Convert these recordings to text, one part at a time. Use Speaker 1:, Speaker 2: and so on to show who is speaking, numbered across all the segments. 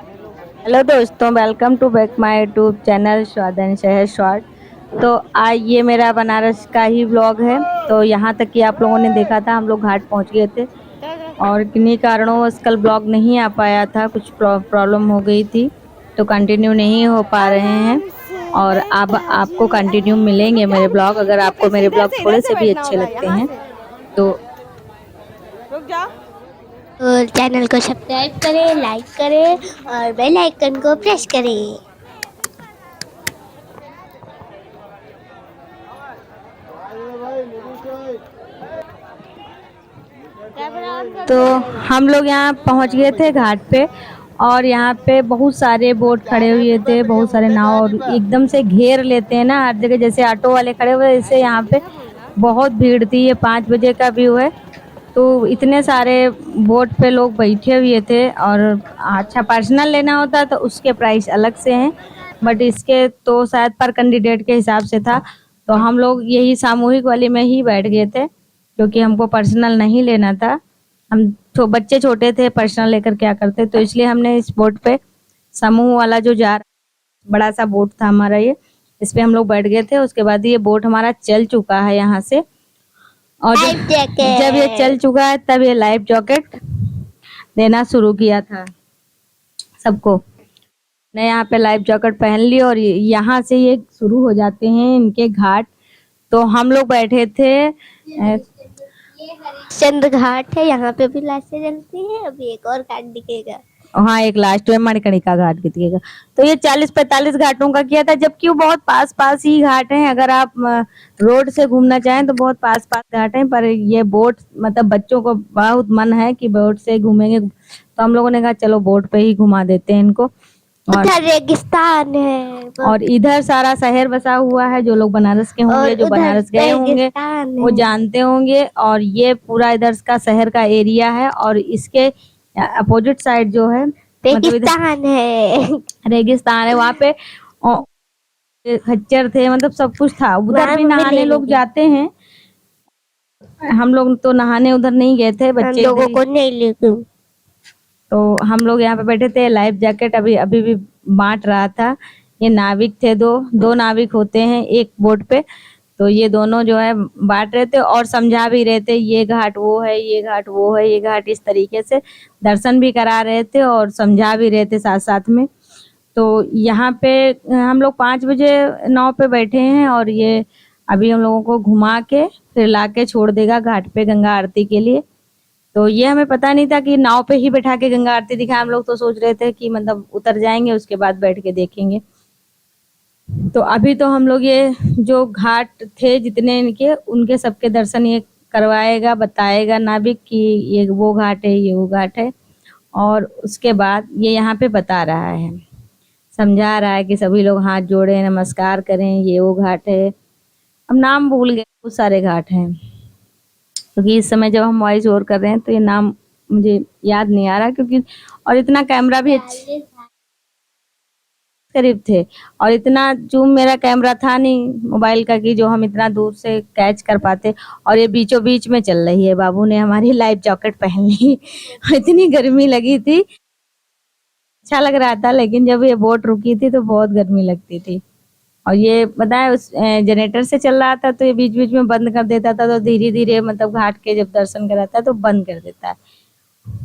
Speaker 1: Hello दोस्तों, welcome to back my YouTube channel स्वादन शहर शॉर्ट। तो आज ये मेरा बनारस का ही व्लॉग है। तो यहाँ तक कि आप लोगों ने देखा था, हम लोग घाट पहुँच गए थे और किन्हीं कारणों कल ब्लॉग नहीं आ पाया था, कुछ प्रॉब्लम हो गई थी तो कंटिन्यू नहीं हो पा रहे हैं। और अब आपको कंटिन्यू मिलेंगे मेरे ब्लॉग, अगर आपको मेरे ब्लॉग थोड़े से भी अच्छे लगते हैं तो
Speaker 2: और चैनल को सब्सक्राइब करें, लाइक करें और बेल आइकन को प्रेस करें।
Speaker 1: तो हम लोग यहाँ पहुँच गए थे घाट पे और यहाँ पे बहुत सारे बोट खड़े हुए थे, बहुत सारे नाव, और एकदम से घेर लेते हैं ना हर जगह, जैसे ऑटो वाले खड़े हुए ऐसे यहाँ पे बहुत भीड़ थी। ये 5 बजे का व्यू है तो इतने सारे बोट पे लोग बैठे हुए थे। और अच्छा पर्सनल लेना होता तो उसके प्राइस अलग से हैं, बट इसके तो शायद पर कैंडिडेट के हिसाब से था। तो हम लोग यही सामूहिक वाली में ही बैठ गए थे क्योंकि हमको पर्सनल नहीं लेना था। हम तो बच्चे छोटे थे, पर्सनल लेकर क्या करते, तो इसलिए हमने इस बोट पे समूह वाला जो जा रहा बड़ा सा बोट था हमारा, ये इस पे हम लोग बैठ गए थे। उसके बाद ये बोट हमारा चल चुका है यहाँ से, और जब ये चल चुका है तब ये लाइफ जैकेट देना शुरू किया था सबको। ने यहाँ पे लाइफ जैकेट पहन ली और यहाँ से ये शुरू हो जाते हैं इनके घाट। तो हम लोग बैठे थे
Speaker 2: चंद्र घाट है, यहाँ पे भी लाशें जलती हैं। अभी एक और घाट दिखेगा।
Speaker 1: हाँ, एक लास्ट में मणिकर्णिका घाट दिखेगा। तो ये 40-45 घाटों का किया था, जबकि वो बहुत पास पास ही घाट हैं। अगर आप रोड से घूमना चाहें तो बहुत पास पास घाट हैं, पर ये बोट मतलब बच्चों को बहुत मन है कि बोट से घूमेंगे, तो हम लोगों ने कहा चलो बोट पे ही घुमा देते हैं इनको। और
Speaker 2: उधर रेगिस्तान है
Speaker 1: और इधर सारा शहर बसा हुआ है। जो लोग बनारस के होंगे, जो बनारस गए होंगे वो जानते होंगे। और ये पूरा इधर का शहर का एरिया है और इसके अपोजिट साइड जो है
Speaker 2: रेगिस्तान है।
Speaker 1: रेगिस्तान है। वहाँ पे खच्चर थे, मतलब सब कुछ था। उधर भी नहाने लोग जाते हैं, हम लोग तो नहाने उधर नहीं गए थे, बच्चे
Speaker 2: लोगों को नहीं लेके।
Speaker 1: तो हम लोग यहाँ पे बैठे थे। लाइफ जैकेट अभी अभी भी बांट रहा था। ये नाविक थे, दो नाविक होते हैं एक बोट पे, तो ये दोनों जो है बांट रहे थे और समझा भी रहे थे, ये घाट वो है, ये घाट वो है, ये घाट, इस तरीके से दर्शन भी करा रहे थे और समझा भी रहे थे साथ साथ में। तो यहाँ पे हम लोग 5 बजे नाव पे बैठे हैं और ये अभी हम लोगों को घुमा के फिर ला के छोड़ देगा घाट पे गंगा आरती के लिए। तो ये हमें पता नहीं था कि नाव पे ही बैठा के गंगा आरती दिखाए। हम लोग तो सोच रहे थे कि मतलब उतर जाएंगे उसके बाद बैठ के देखेंगे। तो अभी तो हम लोग ये जो घाट थे जितने इनके, उनके सबके दर्शन ये करवाएगा, बताएगा नाविक कि ये वो घाट है, ये वो घाट है। और उसके बाद ये यहाँ पे बता रहा है, समझा रहा है कि सभी लोग हाथ जोड़े नमस्कार करें, ये वो घाट है। अब नाम भूल गए, बहुत सारे घाट हैं क्योंकि इस समय जब हम वॉइस ओवर कर रहे हैं तो ये नाम मुझे याद नहीं आ रहा, क्योंकि और इतना कैमरा भी करीब थे और इतना जूम मेरा कैमरा था नहीं मोबाइल का कि जो हम इतना दूर से कैच कर पाते। और ये बीचों बीच में चल रही है। बाबू ने हमारी लाइफ जैकेट पहन ली। इतनी गर्मी लगी थी, अच्छा लग रहा था, लेकिन जब ये बोट रुकी थी तो बहुत गर्मी लगती थी। और ये बताए उस जनरेटर से चल रहा था तो ये बीच बीच में बंद कर देता था, तो धीरे धीरे मतलब घाट के जब दर्शन कराता है तो बंद कर देता है।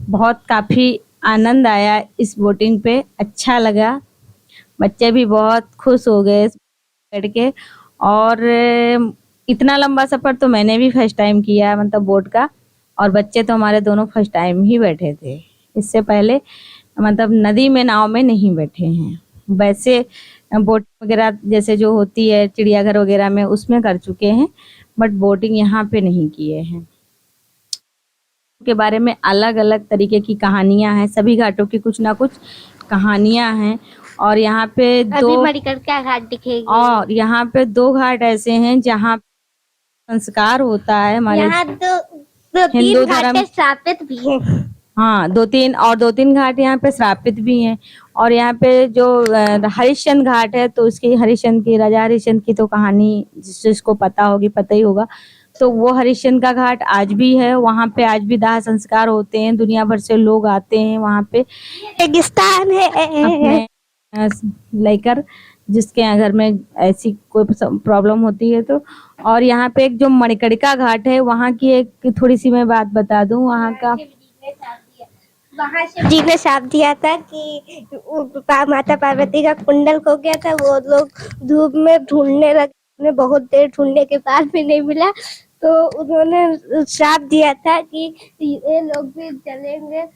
Speaker 1: बहुत काफी आनंद आया इस बोटिंग पे, अच्छा लगा। बच्चे भी बहुत खुश हो गए बैठ के। और इतना लंबा सफर तो मैंने भी फर्स्ट टाइम किया मतलब बोट का, और बच्चे तो हमारे दोनों फर्स्ट टाइम ही बैठे थे। इससे पहले मतलब नदी में नाव में नहीं बैठे हैं। वैसे बोट वगैरह जैसे जो होती है चिड़ियाघर वगैरह में उसमें कर चुके हैं, बट बोटिंग यहाँ पे नहीं किए हैं। के बारे में अलग अलग तरीके की कहानियां हैं, सभी घाटों की कुछ ना कुछ कहानियां हैं। और यहाँ पे दो
Speaker 2: मणिकर्णिका घाट दिखेगी।
Speaker 1: और यहाँ पे 2 घाट ऐसे हैं जहाँ संस्कार होता है हमारे
Speaker 2: यहाँ दो
Speaker 1: हिंदू
Speaker 2: तीन घाट
Speaker 1: धर्म।
Speaker 2: श्रापित भी हैं।
Speaker 1: हाँ, 2-3 घाट यहाँ पे श्रापित भी हैं। और यहाँ पे जो हरिश्चंद्र घाट है तो उसकी हरिश्चंद्र की, राजा हरिश्चंद्र की तो कहानी जिसको पता होगी, पता ही होगा। तो वो हरिश्चंद्र का घाट आज भी है, वहाँ पे आज भी दाह संस्कार होते हैं, दुनिया भर से लोग आते हैं वहाँ पे
Speaker 2: रेगिस्तान है।
Speaker 1: अपने लेकर, जिसके यहाँ घर में ऐसी कोई प्रॉब्लम होती है तो। और यहाँ पे एक जो मणिकर्णिका घाट है, वहाँ की एक थोड़ी सी मैं बात बता दूं, वहाँ का
Speaker 2: वहाँ शिव जी ने शाप दिया था कि माता पार्वती का कुंडल खो गया था, वो लोग धूप में ढूंढने लगे, उन्हें बहुत देर ढूंढने के बाद भी नहीं मिला, तो उन्होंने शाप दिया था कि ये लोग भी चलेंगे।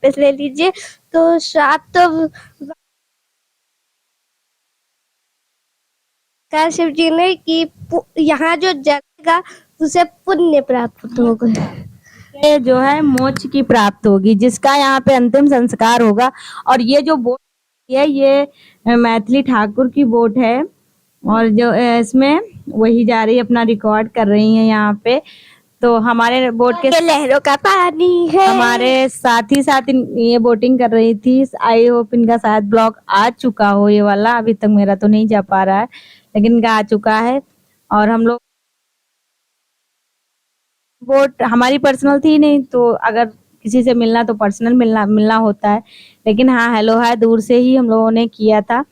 Speaker 2: ले लीजिए, तो शाप तो कहा शिव जी ने कि यहाँ जो जलेगा उसे पुण्य प्राप्त होगा,
Speaker 1: ये जो है मोक्ष की प्राप्त होगी, जिसका यहाँ पे अंतिम संस्कार होगा। और ये जो बोट है, ये मैथिली ठाकुर की बोट है, और जो इसमें वही जा रही है, अपना रिकॉर्ड कर रही है यहाँ पे। तो हमारे बोट के
Speaker 2: लहरों का पानी है,
Speaker 1: हमारे साथ ही साथ ये बोटिंग कर रही थी। आई होप इनका शायद ब्लॉग आ चुका हो, ये वाला अभी तक मेरा तो नहीं जा पा रहा है, लेकिन इनका आ चुका है। और हम लोग बोट हमारी पर्सनल थी नहीं, तो अगर किसी से मिलना तो पर्सनल मिलना होता है, लेकिन हाँ हेलो हाय दूर से ही हम लोगों ने किया था।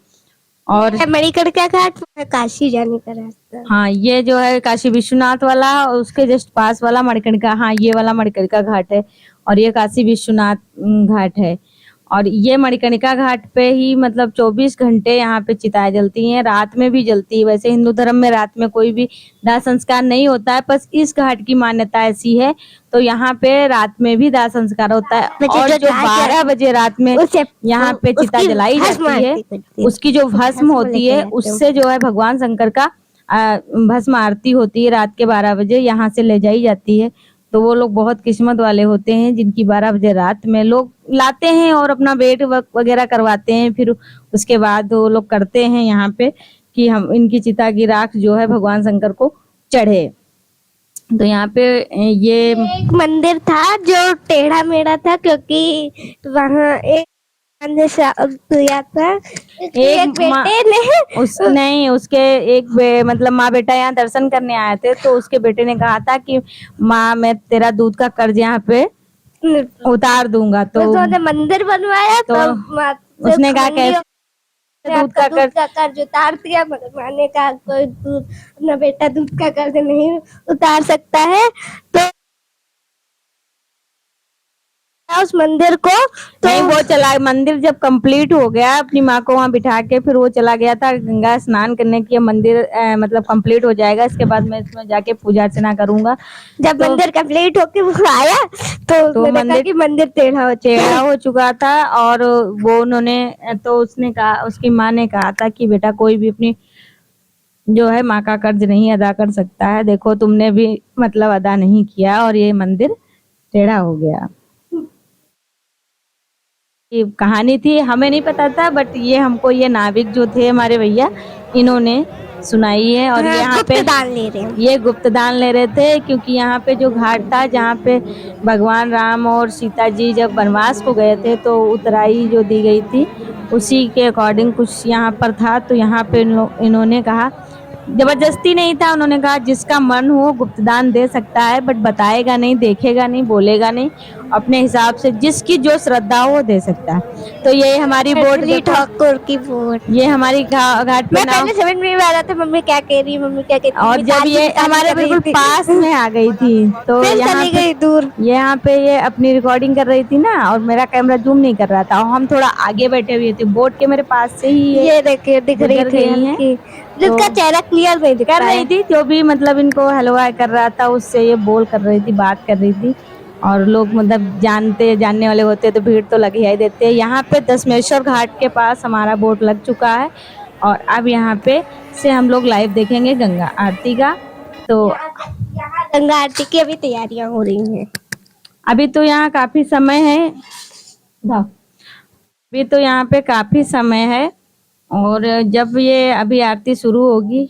Speaker 1: और
Speaker 2: मणिकर्णिका घाट काशी जाने का रास्ता,
Speaker 1: हाँ ये जो है काशी विश्वनाथ वाला, उसके जस्ट पास वाला मणिकर्णिका, हाँ ये वाला मणिकर्णिका घाट है, और ये काशी विश्वनाथ घाट है। और ये मणिकर्णिका घाट पे ही मतलब 24 घंटे यहाँ पे चिताएं जलती हैं, रात में भी जलती है। वैसे हिंदू धर्म में रात में कोई भी दाह संस्कार नहीं होता है, बस इस घाट की मान्यता ऐसी है, तो यहाँ पे रात में भी दाह संस्कार होता है। और जो 12 बजे रात में यहाँ पे चिता जलाई जाती है, उसकी जो भस्म होती है, उससे जो है भगवान शंकर का भस्म आरती होती है रात के 12 बजे, यहाँ से ले जाई जाती है। तो वो लोग बहुत किस्मत वाले होते हैं जिनकी 12 बजे रात में लोग लाते हैं और अपना वेट वगैरह करवाते हैं, फिर उसके बाद वो लोग करते हैं यहाँ पे कि हम इनकी चिता की राख जो है भगवान शंकर को चढ़े। तो यहाँ पे ये
Speaker 2: एक मंदिर था जो टेढ़ा मेढ़ा था, क्योंकि वहाँ एक दिया था, एक बेटे ने
Speaker 1: नहीं उसके एक मतलब माँ बेटा यहाँ दर्शन करने आए थे, तो उसके बेटे ने कहा था कि माँ मैं तेरा दूध का कर्ज यहाँ पे उतार दूंगा। तो
Speaker 2: उसने मंदिर बनवाया,
Speaker 1: तो उसने कहा कैसे दूध का
Speaker 2: कर्ज उतार दिया, मगर माँ ने कहा कोई अपना बेटा दूध का कर्ज नहीं उतार सकता है। तो उस मंदिर को तो
Speaker 1: नहीं, वो चला, मंदिर जब कंप्लीट हो गया, अपनी माँ को वहाँ बिठा के फिर वो चला गया था गंगा स्नान करने के। मंदिर मतलब कंप्लीट हो जाएगा, इसके बाद मैं इसमें जाके पूजा अर्चना करूंगा।
Speaker 2: जब मंदिर कंप्लीट होके वो आया तो मंदिर टेढ़ा
Speaker 1: हो चुका था। और वो उन्होंने तो उसने कहा, उसकी माँ ने कहा था कि बेटा कोई भी अपनी जो है माँ का कर्ज नहीं अदा कर सकता है, देखो तुमने भी मतलब अदा नहीं किया और ये मंदिर टेढ़ा हो गया। ये कहानी थी, हमें नहीं पता था, बट ये हमको ये नाविक जो थे हमारे भैया, इन्होंने सुनाई है। और यहाँ पे ये गुप्त दान ले रहे थे, क्योंकि यहाँ पे जो घाट था जहाँ पे भगवान राम और सीता जी जब वनवास को गए थे, तो उतराई जो दी गई थी उसी के अकॉर्डिंग कुछ यहाँ पर था। तो यहाँ पे इन्होंने कहा, जबरदस्ती नहीं था, उन्होंने कहा जिसका मन हो गुप्तदान दे सकता है, बट बताएगा नहीं, देखेगा नहीं, बोलेगा नहीं, अपने हिसाब से जिसकी जो श्रद्धा हो वो दे सकता है। तो ये हमारी बोट,
Speaker 2: ठाकुर की बोट,
Speaker 1: ये हमारी घाट पे
Speaker 2: पहले समझ में नहीं आ रहा था मम्मी क्या कह रही, मम्मी क्या कहती,
Speaker 1: और जब ये हमारे बिल्कुल पास में आ गई थी, तो यहाँ पे
Speaker 2: दूर,
Speaker 1: यहाँ पे ये अपनी रिकॉर्डिंग कर रही थी ना, और मेरा कैमरा जूम नहीं कर रहा था, और हम थोड़ा आगे बैठे हुए थे, बोट के मेरे पास से ही
Speaker 2: ये देखिए दिख रही है, जिसका चेहरा क्लियर नहीं दिख रहा
Speaker 1: थी, जो भी मतलब इनको हेलो हाय कर रहा था, उससे ये बोल कर रही थी, बात कर रही थी। और लोग मतलब जानने वाले होते तो भीड़ तो लगी ही देते हैं। यहाँ पे दशमेश्वर घाट के पास हमारा बोट लग चुका है, और अब यहाँ पे से हम लोग लाइव देखेंगे गंगा आरती का। तो
Speaker 2: गंगा आरती की अभी तैयारियां हो रही हैं।
Speaker 1: अभी तो यहाँ काफी समय है, अभी तो यहाँ पे काफी समय है, और जब ये अभी आरती शुरू होगी,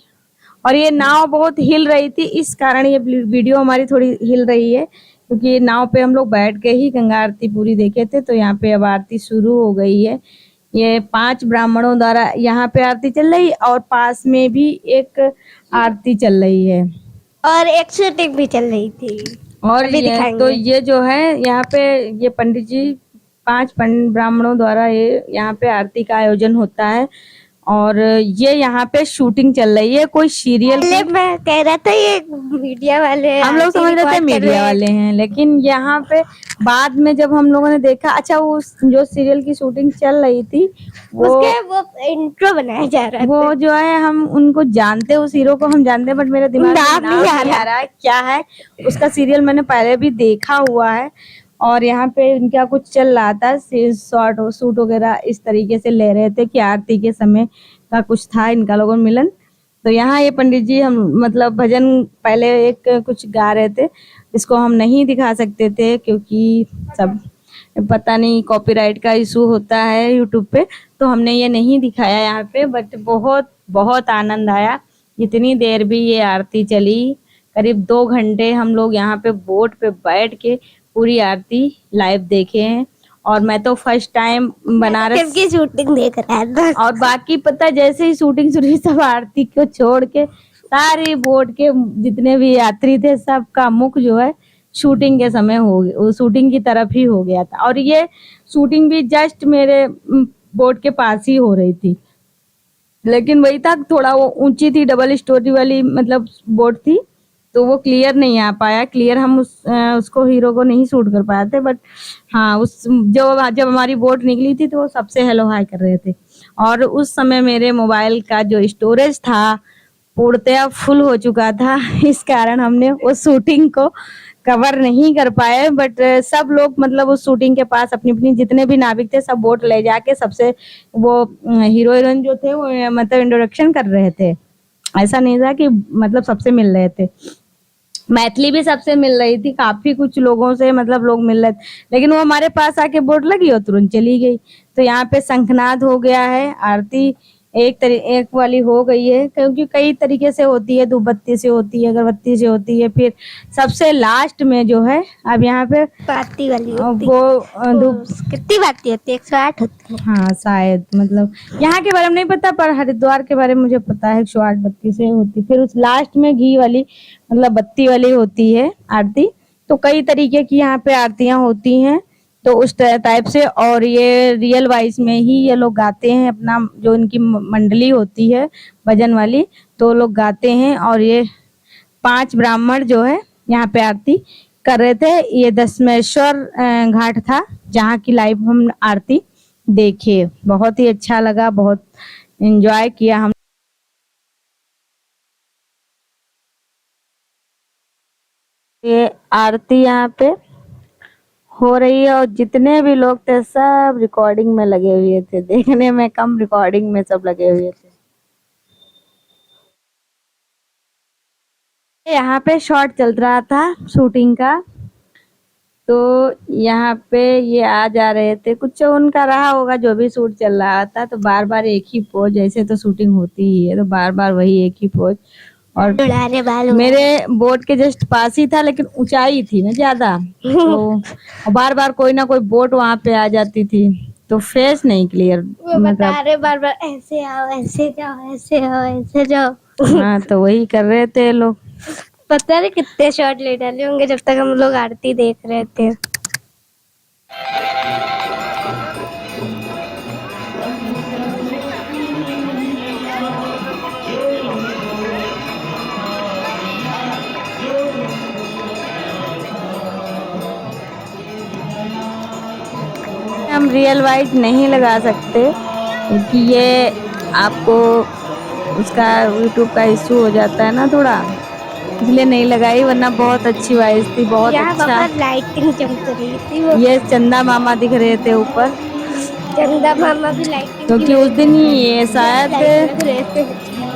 Speaker 1: और ये नाव बहुत हिल रही थी, इस कारण ये वीडियो हमारी थोड़ी हिल रही है, क्योंकि नाव पे हम लोग बैठ के ही गंगा आरती पूरी देखे थे। तो यहाँ पे अब आरती शुरू हो गई है, ये 5 ब्राह्मणों द्वारा यहाँ पे आरती चल रही है और पास में भी एक आरती चल रही है
Speaker 2: और एक शूटिंग भी चल रही थी।
Speaker 1: और
Speaker 2: अभी
Speaker 1: ये
Speaker 2: दिखाएंगे।
Speaker 1: तो ये जो है यहाँ पे ये पंडित जी 5 ब्राह्मणों द्वारा ये यहाँ पे आरती का आयोजन होता है और ये यहाँ पे शूटिंग चल रही है कोई सीरियल
Speaker 2: पहले
Speaker 1: की।
Speaker 2: मैं कह रहा था ये मीडिया वाले
Speaker 1: हम लोग
Speaker 2: आरती
Speaker 1: समझ रहे थे
Speaker 2: रिकॉर्ड कर
Speaker 1: मीडिया
Speaker 2: रहे हैं।
Speaker 1: वाले हैं, लेकिन यहाँ पे बाद में जब हम लोगों ने देखा अच्छा वो जो सीरियल की शूटिंग चल रही थी वो
Speaker 2: वो इंट्रो बनाया जा रहा था।
Speaker 1: वो जो है हम उनको जानते उस हीरो को हम जानते हैं बट मेरे दिमाग में
Speaker 2: नाम
Speaker 1: नाम
Speaker 2: नहीं आ
Speaker 1: नहीं आ रहा है क्या है उसका सीरियल मैंने पहले भी देखा हुआ है और यहाँ पे इनका कुछ चल रहा था शॉर्ट शूट वगैरह इस तरीके से ले रहे थे कि आरती के समय का कुछ था इनका लोगों में मिलन। तो यहाँ ये पंडित जी हम मतलब भजन पहले एक कुछ गा रहे थे इसको हम नहीं दिखा सकते थे क्योंकि सब पता नहीं कॉपीराइट का इशू होता है यूट्यूब पे तो हमने ये नहीं दिखाया यहाँ पे बट बहुत बहुत आनंद आया। इतनी देर भी ये आरती चली करीब 2 घंटे हम लोग यहाँ पे बोट पे बैठ के पूरी आरती लाइव देखे हैं और मैं तो फर्स्ट टाइम बनारस
Speaker 2: की शूटिंग देख रहा था
Speaker 1: और बाकी पता जैसे ही शूटिंग शुरू हुई सब आरती को छोड़ के सारे बोट के जितने भी यात्री थे सबका मुख जो है शूटिंग के समय हो गया शूटिंग की तरफ ही हो गया था और ये शूटिंग भी जस्ट मेरे बोट के पास ही हो रही थी लेकिन वही था थोड़ा वो ऊंची थी डबल स्टोरी वाली मतलब बोट थी तो वो क्लियर नहीं आ पाया क्लियर हम उसको हीरो को नहीं शूट कर पाए थे बट हाँ उस जब हमारी बोट निकली थी तो वो सबसे हेलो हाय कर रहे थे और उस समय मेरे मोबाइल का जो स्टोरेज था पूर्णतया फुल हो चुका था इस कारण हमने वो शूटिंग को कवर नहीं कर पाए बट सब लोग मतलब उस शूटिंग के पास अपनी अपनी जितने भी नाविक थे सब बोट ले जाके सबसे वो हीरो हीरोइन जो थे वो मतलब इंट्रोडक्शन कर रहे थे ऐसा नहीं था कि मतलब सबसे मिल रहे थे मैथिली भी सबसे मिल रही थी काफी कुछ लोगों से मतलब लोग मिल रहे थे लेकिन वो हमारे पास आके बोट लगी और तुरंत चली गई। तो यहाँ पे शंखनाद हो गया है आरती एक वाली हो गई है क्योंकि कई तरीके से होती है धूपबत्ती से होती है अगरबत्ती से होती है फिर सबसे लास्ट में जो है अब यहाँ पे
Speaker 2: बाती वाली होती
Speaker 1: वो
Speaker 2: कितनी बाती होती है 108 होती है।
Speaker 1: हाँ शायद मतलब यहाँ के बारे में नहीं पता पर हरिद्वार के बारे में मुझे पता है 108 बत्ती से होती फिर उस लास्ट में घी वाली मतलब बत्ती वाली होती है आरती। तो कई तरीके की यहाँ पे आरतियां होती हैं तो उस टाइप से और ये रियल वाइज में ही ये लोग गाते हैं अपना जो इनकी मंडली होती है भजन वाली तो लोग गाते हैं और ये 5 ब्राह्मण जो है यहाँ पे आरती कर रहे थे। ये दशमेश्वर घाट था जहाँ की लाइव हम आरती देखे बहुत ही अच्छा लगा बहुत एंजॉय किया हम। ये आरती यहाँ पे हो रही है और जितने भी लोग थे सब रिकॉर्डिंग में लगे हुए थे देखने में कम रिकॉर्डिंग में सब लगे हुए थे। यहाँ पे शॉट चल रहा था शूटिंग का तो यहाँ पे ये आ जा रहे थे कुछ उनका रहा होगा जो भी शूट चल रहा था तो बार बार एक ही पोज जैसे तो शूटिंग होती ही है तो बार बार वही एक ही पोज और मेरे बोट के जस्ट पास ही था लेकिन ऊंचाई थी ना ज्यादा तो बार बार कोई ना कोई बोट वहां पे आ जाती थी तो फेस नहीं क्लियर
Speaker 2: मतलब बार बार ऐसे आओ ऐसे जाओ ऐसे आओ ऐसे जाओ
Speaker 1: हाँ तो वही कर रहे थे लोग
Speaker 2: पता नहीं कितने शॉट ले डाले होंगे जब तक हम लोग आरती देख रहे थे।
Speaker 1: हम रियल वाइज नहीं लगा सकते क्योंकि ये आपको उसका यूट्यूब का इशू हो जाता है ना थोड़ा इसलिए नहीं लगाई वरना बहुत अच्छी वॉइस थी बहुत अच्छा
Speaker 2: लाइटिंग चमक रही थी
Speaker 1: ये चंदा मामा दिख रहे थे ऊपर
Speaker 2: चंदा मामा भी लाइटिंग
Speaker 1: क्योंकि उस दिन ही ये शायद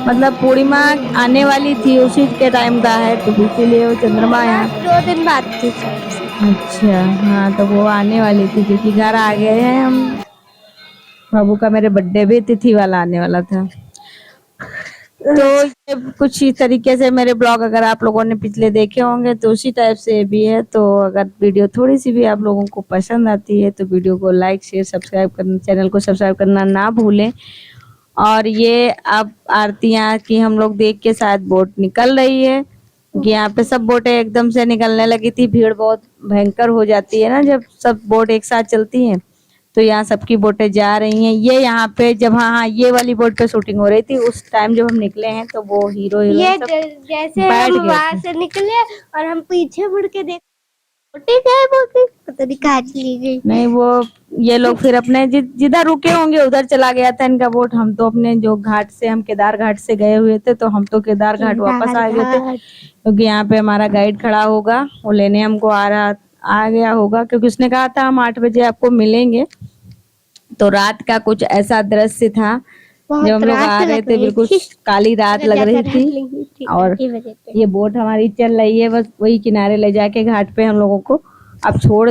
Speaker 1: मतलब पूर्णिमा आने वाली थी उसी के टाइम का है तो इसीलिए वो चंद्रमा यहाँ
Speaker 2: 2 दिन बाद थी।
Speaker 1: अच्छा हाँ तो वो आने वाली थी क्योंकि घर आ गए हैं हम बाबू का मेरे बर्थडे भी तिथि वाला आने वाला था। तो ये कुछ इस तरीके से मेरे ब्लॉग अगर आप लोगों ने पिछले देखे होंगे तो उसी टाइप से भी है। तो अगर वीडियो थोड़ी सी भी आप लोगों को पसंद आती है तो वीडियो को लाइक शेयर सब्सक्राइब करना, चैनल को सब्सक्राइब करना ना भूलें। और ये अब आरतियां की हम लोग देख के शायद बोट निकल रही है कि यहाँ पे सब बोटें एकदम से निकलने लगी थी। भीड़ बहुत भयंकर हो जाती है ना जब सब बोट एक साथ चलती हैं। तो यहाँ सबकी बोटें जा रही हैं। ये यहाँ पे जब हाँ ये वाली बोट पे शूटिंग हो रही थी उस टाइम जब हम निकले हैं तो वो हीरो
Speaker 2: ये
Speaker 1: हीरोइन सब
Speaker 2: जैसे
Speaker 1: बैठ
Speaker 2: हम
Speaker 1: गए
Speaker 2: वहां
Speaker 1: थे।
Speaker 2: से निकले और हम पीछे मुड़ के देख ठीक है वो पता नहीं कहाँ चली गई।
Speaker 1: नहीं वो ये लोग फिर अपने जिधर रुके होंगे उधर चला गया था इनका बोट। हम तो अपने जो घाट से हम केदार घाट से गए हुए थे तो हम तो केदार घाट वापस आ गए थे क्योंकि यहाँ पे हमारा गाइड खड़ा होगा, वो लेने हमको आ गया होगा क्योंकि उसने कहा था हम 8 बजे आपको मिलेंगे। तो रात का कुछ ऐसा दृश्य था जब हम लोग आ रहे थे, बिल्कुल काली रात लग रही थी। और ये बोट हमारी चल रही है, बस वही किनारे ले जाके घाट पे हम लोगों को अब छोड़ दे।